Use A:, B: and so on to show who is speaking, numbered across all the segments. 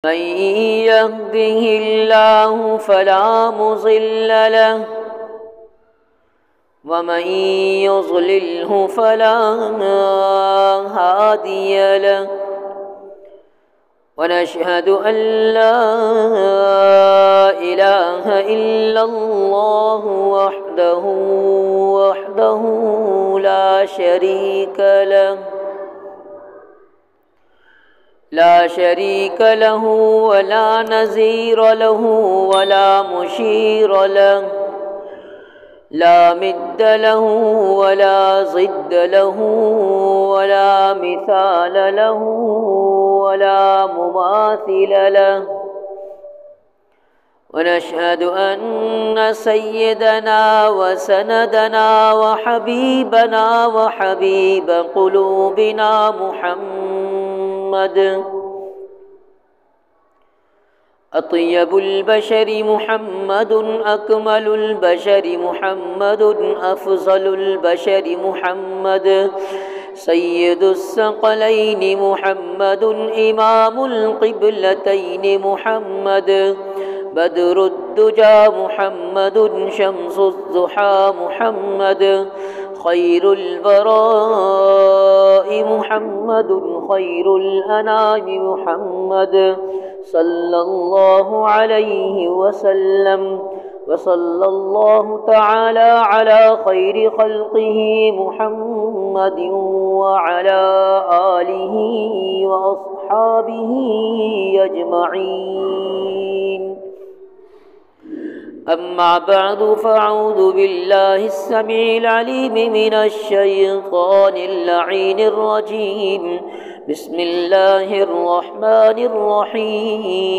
A: من يهده الله فلا مضل له ومن يضلله فلا هادي له ونشهد أن لا إله إلا الله وحده لا شريك له ولا نظير له ولا مشير له لا مد له ولا ضد له ولا مثال له ولا مماثل له ونشهد أن سيدنا وسندنا وحبيبنا وحبيب قلوبنا محمد أطيب البشر محمد أكمل البشر محمد أفضل البشر محمد سيد الثقلين محمد إمام القبلتين محمد بدر الدجى محمد شمس الضحى محمد خير البراء محمد خير الأنام محمد صلى الله عليه وسلم وصلى الله تعالى على خير خلقه محمد وعلى آله وأصحابه أجمعين. أما بعد فأعوذ بالله السميع العليم من الشيطان اللعين الرجيم. بسم الله الرحمن الرحيم.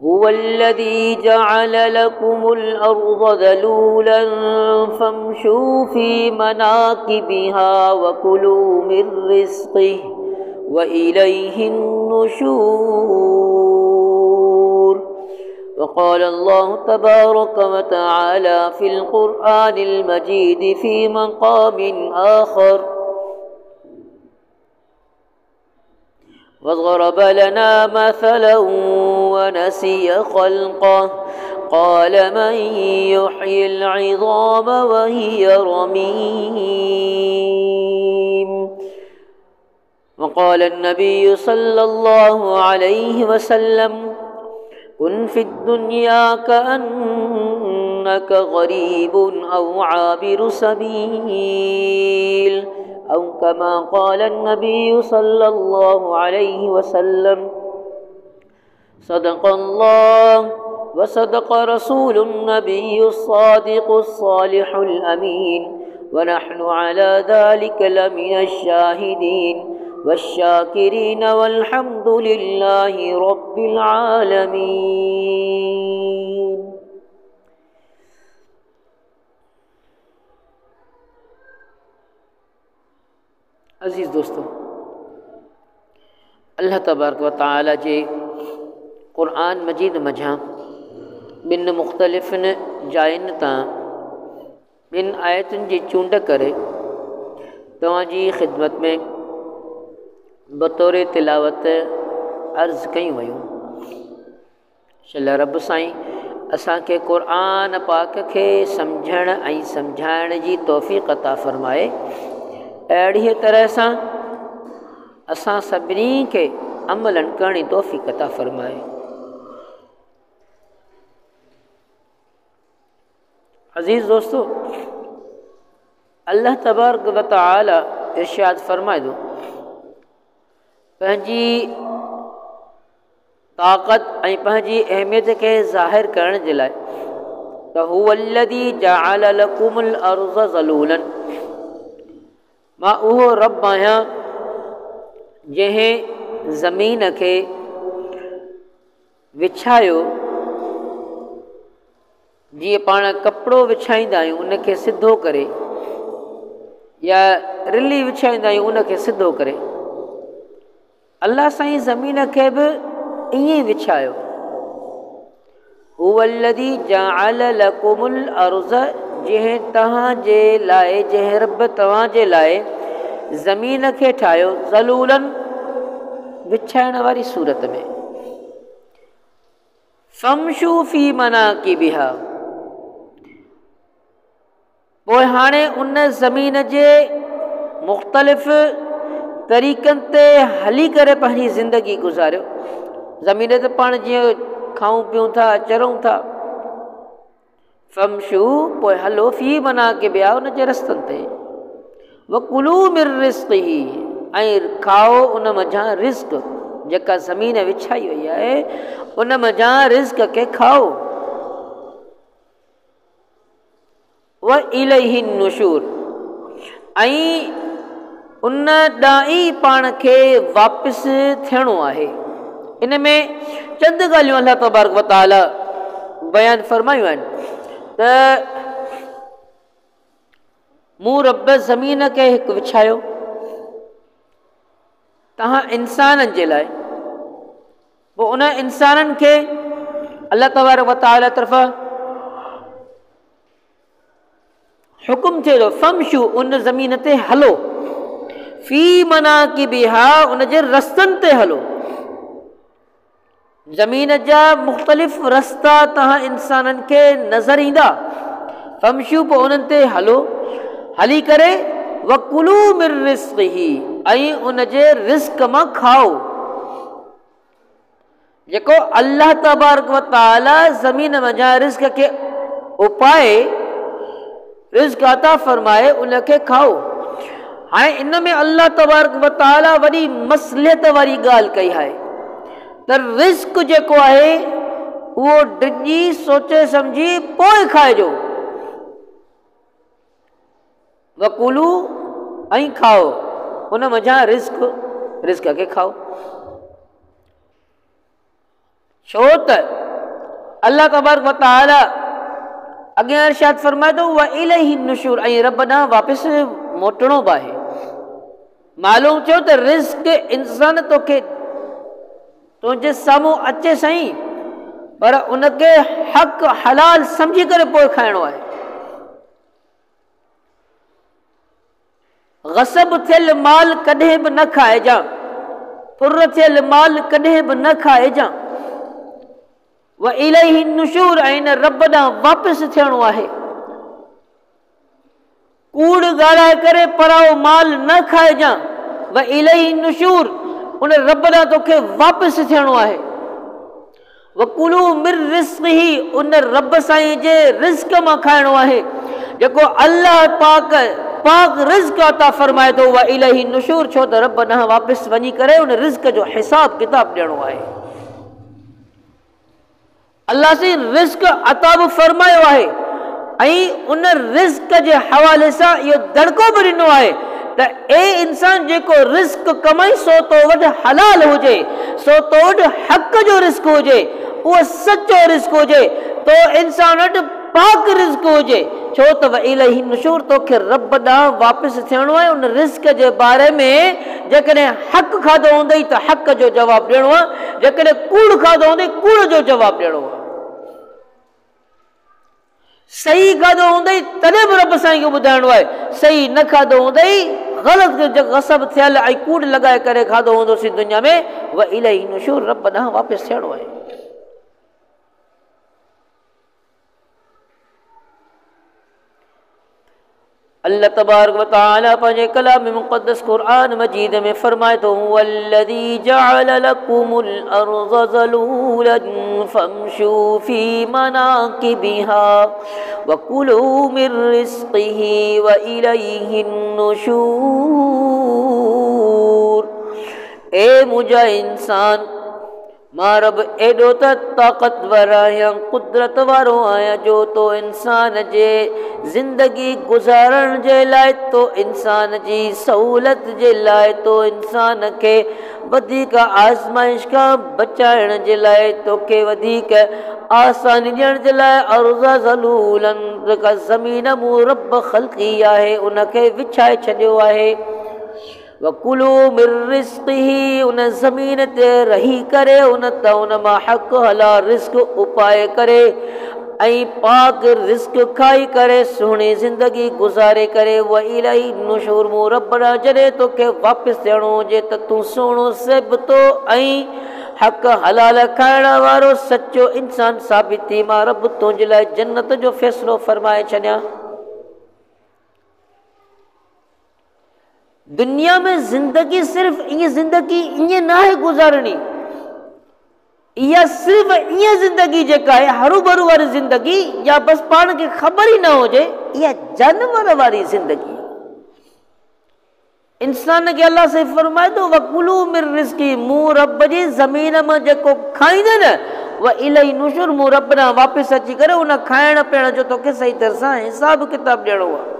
A: هو الذي جعل لكم الأرض ذلولا فامشوا في مناكبها وكلوا من رزقه وإليه النشور. وقال الله تبارك وتعالى في القرآن المجيد في مقام آخر: وضرب لنا مثلا ونسي خلقه قال من يحيي العظام وهي رميم. وقال النبي صلى الله عليه وسلم: كن في الدنيا كأنك غريب أو عابر سبيل، أو كما قال النبي صلى الله عليه وسلم. صدق الله وصدق رسول النبي الصادق الصالح الأمين، ونحن على ذلك لمن الشاهدين والشاكرين والحمد لله رب العالمين. अज़ीज़ दोस्तों, अल्लाह तबारक व तआला जे क़ुरान मजीद मझां ॿिन मुख़्तलिफ़ जायुनि तां ॿिन आयतुनि जी चूंड करे तव्हांजी ख़िदमत में बतौर तिलावत अर्ज़ कयूं वयूं। शल रब साईं असांखे क़ुरान पाक खे सम्झण ऐं सम्झाइण जी तौफ़ीक़ अता फ़रमाए। अहिड़ीअ तरह सां असां सभिनी खे अमलन करण जी तौफ़ीक़ अता फ़रमाए। अज़ीज़ दोस्तों, अल्लाह तबारक व तआला इरशाद फ़रमाए थो पंहिंजी ताक़त ऐं पंहिंजी अहमियत खे ज़ाहिर करण जे लाइ त हुवल्लज़ी जअल लकुमुल अर्ज़ ज़लूलन, मां उहो रब आहियां जंहिं ज़मीन खे विछायो, जीअं पाण कपिड़ो विछाईंदा आहियूं उनखे सिधो करे, या रिली विछाईंदा आहियूं उनखे सिधो करे। अल्लाह साईं ज़मीन खे बि ईअं विछायो। हुवल्लज़ी जअल लकुमुल अर्ज़, जंहिं तव्हांजे लाइ, जंहिं रब तव्हांजे लाइ ज़मीन खे ठाहियो ज़लूलन विछाइण वारी सूरत में। फमशू फी मनाकिबिहा, पोइ हाणे उन ज़मीन जे मुख़्तलिफ़ तरीक़नि ते हली करे पंहिंजी ज़िंदगी गुज़ारियो। ज़मीन ते पाण जीअं खाऊं पीऊं था चरूं था, फमशू पोइ हलो फी मनाकिबिहा उन जे रस्तनि ते, वकुलू मिन रिज़्क़िही ऐं खाओ उन मझां रिज़्क़ जेका ज़मीन विछाई वई आहे उन मझां रिज़्क़ खे खाओ। व इलैहि नुशूर, ऐं उन ॾांहुं ई पाण खे वापसि थियणो आहे। इन में चंद ॻाल्हियूं अल्लाह तबारक व तआला बयानु फ़रमायूं आहिनि त मूं रब ज़मीन खे हिकु विछायो तव्हां इंसाननि जे लाइ, पोइ उन इंसाननि खे अल्लाह तबारक व तआला तरफ़ां हुकुम थिए थो फमशू उन ज़मीन ते हलो, फी मनाकिबिहा उन जे रस्तनि ते हलो। ज़मीन जा मुख़्तलिफ़ रस्ता तव्हां इंसाननि खे नज़र ईंदा, फमशू पोइ उन्हनि ते हलो, हली करे वकुलू मिन रिज़्क़िही ऐं उन जे रिज़्क़ मां खाओ। जेको अल्लाह तबारक व तआला ज़मीन मझां रिज़्क़ खे उपाए रिज़्क़ अता फ़रमाए उन खे खाओ। हाणे इन में अल्लाह तबारक व तआला वॾी मसलियत वारी ॻाल्हि कई आहे त रिज़्क़ जेको आहे उहो डिॼी सोचे सम्झी पोइ खाइजो। वकुलू ऐं खाओ उन मझां रिज़्क़ खे खाओ। छो त अल्लाह तबारक व तआला अॻियां इरशाद फ़रमाए थो व इलैहि नुशूर, ऐं रब ॾांहुं वापसि मोटणो बि आहे। मालूम थियो त रिज़्क़ इंसान तोखे तुंहिंजे साम्हूं अचे सही, पर उनखे हक़ हलाल सम्झी करे पोइ खाइणो आहे। ग़सब थियल माल कॾहिं बि न खाइजां, फुर थियल माल कॾहिं बि न खाइजां। व इलैहि नुशूर, ऐं इन रब ॾांहुं वापसि थियणो आहे। कूड़ ॻाल्हाए करे पराओ माल न खाइजां। व इलैहि नुशूर, उन रब ॾांहुं तोखे वापसि थियणो आहे। वकुलू मिन रिज़्क़िही, उन रब साईं जे रिज़्क़ मां खाइणो आहे जेको अल्लाह पाक रिज़्क़ अता फ़रमाए थो। व इलैहि नुशूर, छो त रब ॾांहुं वापसि वञी करे उन रिज़्क़ जो हिसाब किताब ॾियणो आहे। अल्लाह साईं रिज़्क़ अता बि फ़रमायो आहे ऐं उन रिज़्क़ जे हवाले सां इहो दड़को बि ॾिनो आहे त ए इंसान जेको रिज़्क़ कमाई सो तो वटि हलाल हुजे, सो तो वटि हक़ जो रिज़्क़ हुजे, उहो सचो रिज़्क़ हुजे, तो इंसान वटि पाक रिज़्क़ हुजे। छो त व इलैहि नुशूर, तोखे रब ॾांहुं वापसि थियणो आहे। उन रिज़्क़ जे बारे में जेकॾहिं हक़ खाधो हूंदई त हक़ जो जवाबु ॾियणो आहे, जेकॾहिं कूड़ खाधो हूंदई कूड़ जो जवाबु ॾियणो आहे। सही खाधो हूंदई तॾहिं बि रब साईं खे ॿुधाइणो आहे, सही न खाधो हूंदई ग़लति ग़सब थियल ऐं कूड़ लॻाए करे खाधो हूंदोसीं दुनिया में, व इलैहि नुशूर, रब ॾांहुं वापसि थियणो आहे। अल्लाह तबारक व तआला पंहिंजे कलाम मुक़द्दस क़ुरान मजीद में फरमाए थो वल्लज़ी जअल लकुमुल अर्ज़ ज़लूलन फमशू फी मनाकिबिहा वकुलू मिन रिज़्क़िही व इलैहि नुशूर। ए मुंहिंजा इंसान, मां रब एॾो त ताक़तवर आहियां, कुदरत वारो आहियां जो तो इंसान जे ज़िंदगी गुज़ारण जे लाइ, तो इंसान जी सहूलत जे लाइ, तो इंसान खे वधीक आज़माइश खां बचाइण जे लाइ, तोखे वधीक आसानी ॾियण जे लाइ अर्ज़ ज़लूलन, जेका ज़मीन मूं रब ख़ल्क़ी आहे उनखे विछाए छॾियो आहे। वकुलू मिन रिज़्क़िही, उन ज़मीन ते रही करे उन मां हक़ हलाल रिज़्क़ उपाए करे ऐं पाक रिस्क खाई करे सुहिणी ज़िंदगी गुज़ारे करे व इलाही नुशूर मूं रब ॾांहुं जॾहिं तोखे वापसि थियणो हुजे त तूं सुहिणो सिबतो ऐं हक़ हलाल खाइण वारो सचो इंसान साबित थी। मां रब तुंहिंजे लाइ जन्नत जो फ़ैसिलो फरमाए छॾियां। दुनिया में ज़िंदगी सिर्फ़ ईअं ज़िंदगी ईअं न आहे गुज़ारणी, इहा सिर्फ़ ईअं ज़िंदगी जेका आहे हरू भरू वारी ज़िंदगी या बसि पाण खे ख़बर ई न हुजे, इहा जानवर वारी ज़िंदगी। इंसान खे अलाह से फरमाए थो वकुलू मिन रिज़्क़ी, मूं रब जी ज़मीन मां जेको खाईंदे न व इलाही नुशुर, मूं रब ॾांहुं वापसि अची करे उन खाइण पीअण जो तोखे सही तरह सां हिसाब किताब ॾियणो आहे।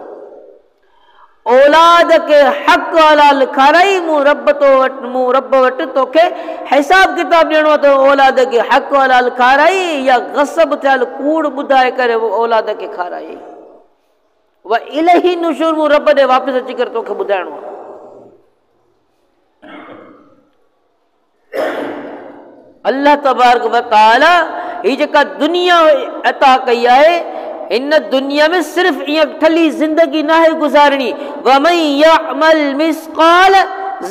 A: औलाद के हक़ हलाल खाराई, मूं रब वटि तोखे हिसाब किताब ॾियणो आहे। त औलाद खे हक़ हलाल खाराई या ग़सब थियल कूड़ ॿुधाए करे वो औलाद खे खाराई। व इलाही नुशूर, मूं रब ॾे वापसि अची करे तोखे ॿुधाइणो आहे। अल्लाह तबारक व तआला ही जेका दुनिया अता कई आहे, इन दुनिया में सिर्फ ईअं ठली ज़िंदगी न आहे गुज़ारणी। वमन यअमल मिस्क़ाल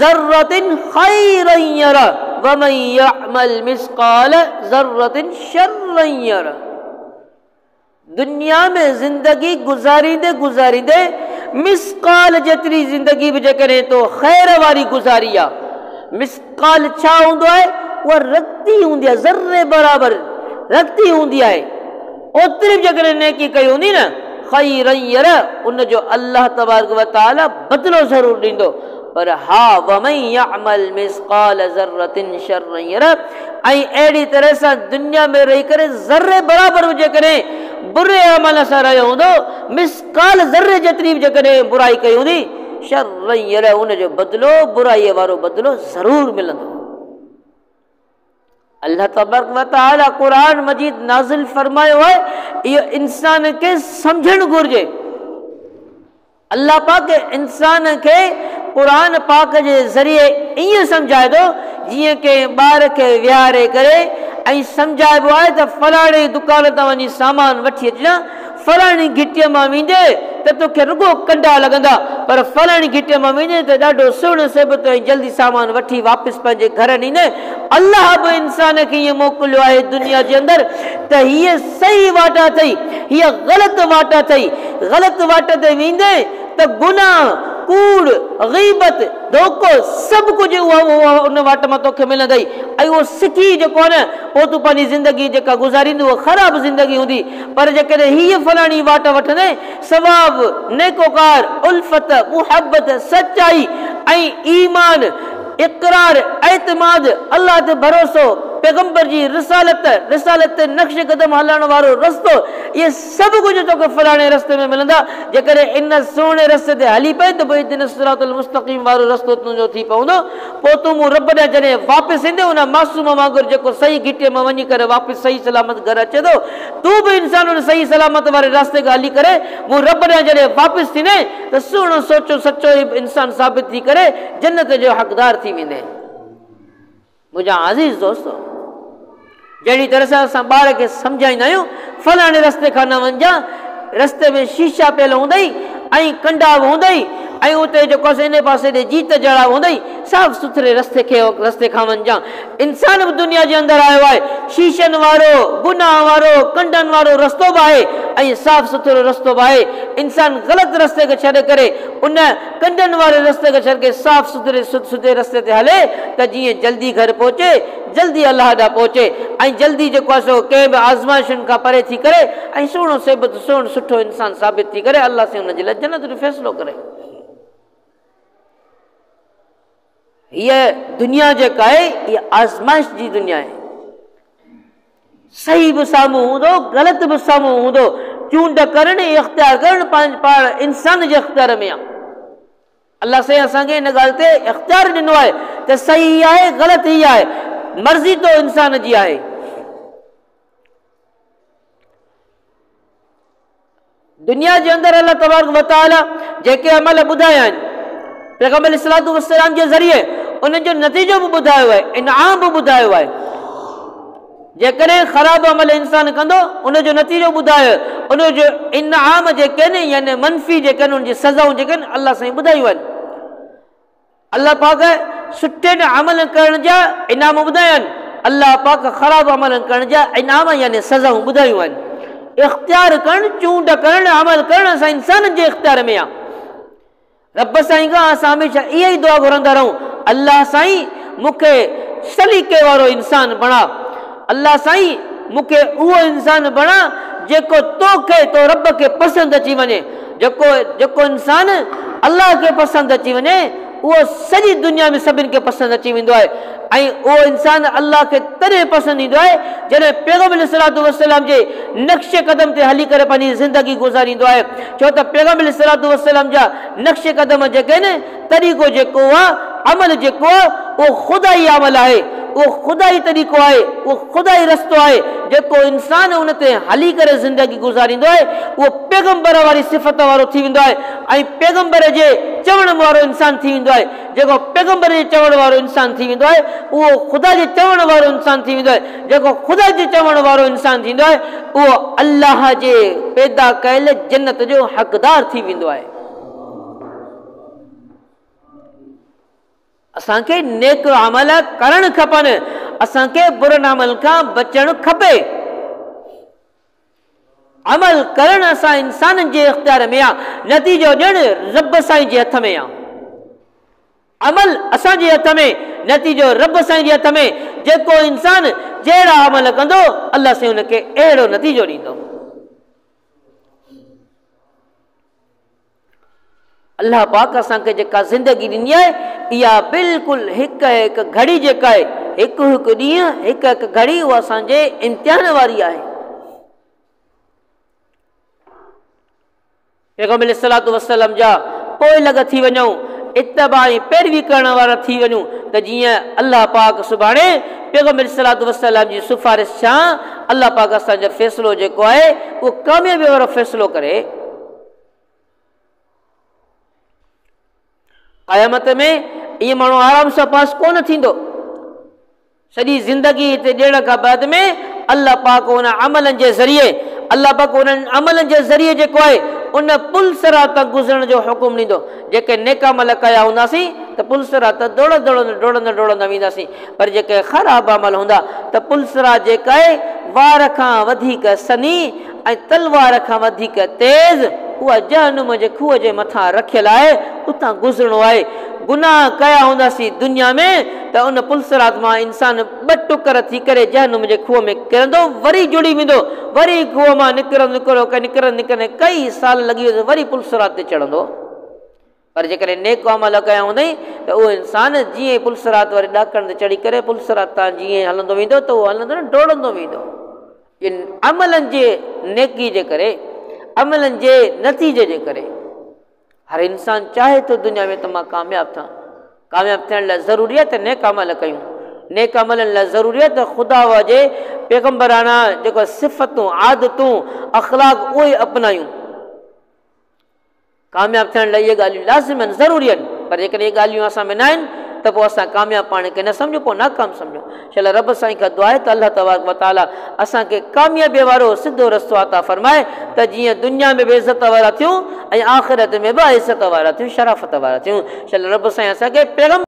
A: ज़र्रतिन ख़ैरन यरा वमन यअमल मिस्क़ाल ज़र्रतिन शर्रन यरा। दुनिया में ज़िंदगी गुज़ारींदे गुज़ारींदे मिस्क़ाल जेतिरी ज़िंदगी बि जेकॾहिं तो ख़ैर वारी गुज़ारी आहे। मिस्क़ाल छा हूंदो आहे? उहा रत्ती हूंदी आहे, ज़र्रे बराबरि रत्ती हूंदी आहे। ओतिरी जेकॾहिं नेकी कई हूंदी न ख़ैरन यरा, उनजो अल्लाह तबारक व तआला बदिलो ज़रूरु ॾींदो। पर हा वमन यअमल मिस्क़ाल ज़र्रतिन शर्रन यरा, ऐं अहिड़ी तरह सां दुनिया में रही करे ज़र्रे बराबरि बि जेकॾहिं बुरे अमल सां रहियो हूंदो, मिस्क़ाल ज़र्रे जेतिरी बि जेकॾहिं बुराई कई हूंदी, शर्रन यरा, उनजो बदिलो बुराईअ वारो बदिलो ज़रूरु मिलंदो। अल्लाह तबारक व तआला क़ुरान मजीद नाज़िल फरमायो आहे, इहो इंसान खे सम्झणु घुरिजे। अल्लाह पाक इंसान खे क़ुरान पाक जे ज़रिए ईअं सम्झाए थो जीअं के ॿार खे विहारे करे ऐं सम्झाइबो आहे त फलाणे दुकान तां वञी सामान वठी अचिजां, फलाणी घिटीअ मां वेंदे त तोखे रुगो कंडा लॻंदा, पर फलाणी घिटीअ मां वेंदे त ॾाढो सुहिणो सिबत ऐं जल्दी सामान वठी वापसि पंहिंजे घर ॾींदे। अल्लाह बि इंसान खे ईअं मोकिलियो आहे दुनिया जे अंदरि त हीअ सही वाट अथई, हीअ ग़लति वाट अथई। ग़लति वाट ते वेंदे त गुनाह, कूड़, ग़ीबत, धोखो सभु कुझु उहा उन वाट मां तोखे मिलंदई। ऐं उहो सिखी जेको आहे न, पोइ तूं पंहिंजी ज़िंदगी जेका गुज़ारींदी उहा ख़राबु ज़िंदगी हूंदी। पर जेकॾहिं हीअ फलाणी वाट वठंदे, सवाबु, नेकोकार, उल्फत, मुहबत, सचाई ऐं ईमान, इक़रार, एतमाद, अल्लाह ते भरोसो, पैगंबर जी रिसालत ते नक्श कदम हलण वारो रस्तो, इहे सभु कुझु तोखे फलाणे रस्ते में मिलंदा। जेकॾहिं इन सुहिणे रस्ते ते हली पए त पोइ इहदिन सिरातल मुस्तक़ीम वारो रस्तो तुंहिंजो थी पवंदो। पोइ तूं मूं रब ॾांहुं जॾहिं वापसि ईंदे, उन मासूम वांगुरु जेको सही घिटीअ मां वञी करे वापसि सही सलामत घर अचे थो, तूं बि इंसान उन सही सलामत वारे रास्ते खां हली करे मूं रब ॾांहुं जॾहिं वापसि थींदे त सुहिणो सोचो सचो इंसान साबित थी करे जन्नत जो हक़दार थी वेंदे। मुंहिंजा अज़ीज़ दोस्तो, जहिड़ी तरह सां असां ॿार खे सम्झाईंदा आहियूं फलाणे रस्ते खां न वञिजांइ, रस्ते में शीशा पियल हूंदई ऐं कंडा बि हूंदई ऐं उते जेको आहे इन पासे ॾे जीत जड़ा हूंदई, साफ़ सुथरे रस्ते खां वञिजांइ। इंसान बि दुनिया जे अंदरि आयो आहे, शीशनि वारो, गुनाह वारो, कंडनि वारो रस्तो बि आहे ऐं साफ़ सुथरो रस्तो बि आहे। इंसान ग़लति रस्ते खे छॾे करे उन कंडनि वारे रस्ते खे छॾे करे साफ़ सुथरे रस्ते ते हले त जीअं जल्दी घर पहुचे, जल्दी अलाह ॾांहुं पहुचे ऐं जल्दी जेको आहे सो कंहिं बि आज़माइशुनि खां परे थी करे ऐं सुहिणो सेबत सुहिणो सुठो इंसान साबित थी करे अलाह से हुनजे लाइ जन्नत जो फ़ैसिलो करे। हीअ दुनिया जेका आहे इहा आज़माइश जी दुनिया आहे। सही बि साम्हूं हूंदो, ग़लति बि साम्हूं हूंदो, चूंड करणु, इख़्तियार करणु पाण इंसान जे इख़्तियार में आहे। अलाह से असांखे इन ॻाल्हि ते इख़्तियार ॾिनो आहे त सही आहे, ग़लति ई आहे, मर्ज़ी तो इंसान जी आहे। दुनिया जे अंदरि अल्लाह तबारक व तआला जेके अमल ॿुधाया आहिनि पैगंबर अलैहिस्सलातु वस्सलाम जे ज़रिए उन्हनि जो नतीजो बि ॿुधायो आहे, इनाम बि ॿुधायो आहे। जेकॾहिं ख़राबु अमल इंसान कंदो उनजो नतीजो ॿुधायो, उनजो इनाम जेके आहिनि यानी मनफ़ी जेके आहिनि उनजी सज़ाऊं जेके आहिनि अलाह साईं ॿुधायूं आहिनि। अलाह पाक सुठे अमल करण जा इनाम ॿुधाया आहिनि, अलाह पाक ख़राबु अमल करण जा इनाम यानी सज़ाऊं ॿुधायूं आहिनि। इख़्तियार करणु, चूंड करणु, अमल करणु असां इंसाननि जे इख़्तियार में आहे। रब साईं खां असां हमेशह इहा ई दुआ घुरंदा रहूं, अलाह साईं मूंखे सलीक़े वारो इंसान बणा, अलाह साईं मूंखे उहो इंसान बणा जेको तोखे तो रब खे पसंदि अची वञे। जेको इंसान अलाह खे पसंदि अची वञे उहो सॼी दुनिया में सभिनि खे पसंदि अची वेंदो आहे। ऐं उहो इंसान अलाह खे तॾहिं पसंदि ईंदो आहे जॾहिं पैगम्बर अलैहिस्सलातु वस्सलाम जे नक्शे क़दम ते हली करे पंहिंजी ज़िंदगी गुज़ारींदो आहे। छो त पैगम्बर अलैहिस्सलातु वस्सलाम जा नक्शे क़दम जेके आहिनि, तरीक़ो जेको आहे, अमल जेको आहे उहो ख़ुदाई अमल आहे, उहो ख़ुदाई तरीक़ो आहे, उहो ख़ुदाई रस्तो आहे। जेको इंसान उन ते हली करे ज़िंदगी गुज़ारींदो आहे उहो पैगम्बर वारी सिफ़त वारो थी वेंदो आहे ऐं पैगम्बर जे चवण वारो इंसान थी वेंदो आहे। जेको पैगम्बर जे चवण वारो इंसान थी वेंदो आहे उहो ख़ुदा जे चवण वारो इंसान थी वेंदो आहे। जेको ख़ुदा जे चवण वारो इंसान थींदो आहे उहो अलाह जे पैदा कयल जन्नत जो हक़दार थी वेंदो आहे। असांखे नेक अमल करणु खपनि, असांखे बुरनि अमल खां बचणु खपे। अमल करणु असां इंसाननि जे इख़्तियार में आहे, नतीजो ॾियणु रब साईं जे हथ में आहे। अमल असांजे हथ में, नतीजो रब साईं जे हथ में। जेको इंसान जहिड़ा अमल कंदो अलाह साईं हुनखे अहिड़ो नतीजो ॾींदो। अल्लाह पाक असांखे जेका ज़िंदगी ॾिनी आहे इहा बिल्कुलु हिकु हिकु घड़ी जेका आहे, हिकु हिकु ॾींहुं, हिकु हिकु घड़ी उहा असांजे इम्तिहान वारी आहे। पैगम्बर अलैहिस्सलातु वस्सलाम जा पोइ लॻ थी वञूं, इत्तबा ऐं पैरवी करण वारा थी वञूं त जीअं अल्लाह पाक सुभाणे पैगम्बर अलैहिस्सलातु वस्सलाम जी सिफ़ारिश सां अल्लाह पाक असांजो फ़ैसिलो जेको आहे उहो कामयाबी वारो फ़ैसिलो करे। क़यामत में इहे माण्हू आराम सां पास कोन थींदो। सॼी ज़िंदगी हिते ॾियण खां बाद में अल्लाह पाक उन अमलनि जे ज़रिए, अल्लाह पाक उन्हनि अमलनि जे ज़रिए जेको आहे उन पुल सिरात तां गुज़रण जो हुकुम ॾींदो। जेके नेक अमल कया हूंदासीं त पुल सिरात डोड़ंदा वेंदासीं, पर जेके ख़राब अमल हूंदा त पुल सिरात जेका आहे वार खां वधीक सनी ऐं तलवार खां वधीक तेज़ उहा जहन्नुम जे खूह जे मथां रखियल आहे, उतां गुज़रणो आहे। गुनाह कया हूंदासीं दुनिया में त उन पुल सिरात मां इंसान ॿ टुकर थी करे जहन्नुम जे खूह में किरंदो, वरी जुड़ी वेंदो, वरी खूह मां निकिरंदे कई साल लॻी वेंदो, वरी पुल सिरात ते चढ़ंदो। पर जेकॾहिं नेक अमल कया हूंदई त उहो इंसान जीअं पुल सिरात वारे ॾाकण ते चढ़ी करे पुल सिरात तां जीअं हलंदो वेंदो त उहो हलंदो न डोड़ंदो वेंदो। इन अमलनि जे नेकी जे करे, अमलनि जे नतीजे जे करे हर इंसान चाहे थो दुनिया में त मां कामयाबु थियां। कामयाबु थियण लाइ ज़रूरी आहे त नेक अमल कयूं। नेक अमलनि लाइ ज़रूरी आहे त ख़ुदा जे पैगम्बराना जेको सिफ़तूं, आदतूं, अख़लाक उहे अपनायूं। कामयाबु थियण लाइ इहे ॻाल्हियूं लाज़िम आहिनि, ज़रूरी आहिनि। पर जेकॾहिं इहे ॻाल्हियूं असां में न आहिनि त पोइ असां कामयाबु पाण खे न सम्झूं, पोइ नाकाम सम्झूं। छल रब साईं खां दुआ आहे त अल्लाह तबारक व तआला असांखे कामयाबीअ वारो सिधो रस्तो अता फ़रमाए त जीअं दुनिया में बि इज़त वारा थियूं ऐं आख़िरत में बि इज़त वारा थियूं, शराफ़त वारा थियूं। छल रब साईं असांखे पैगम्बर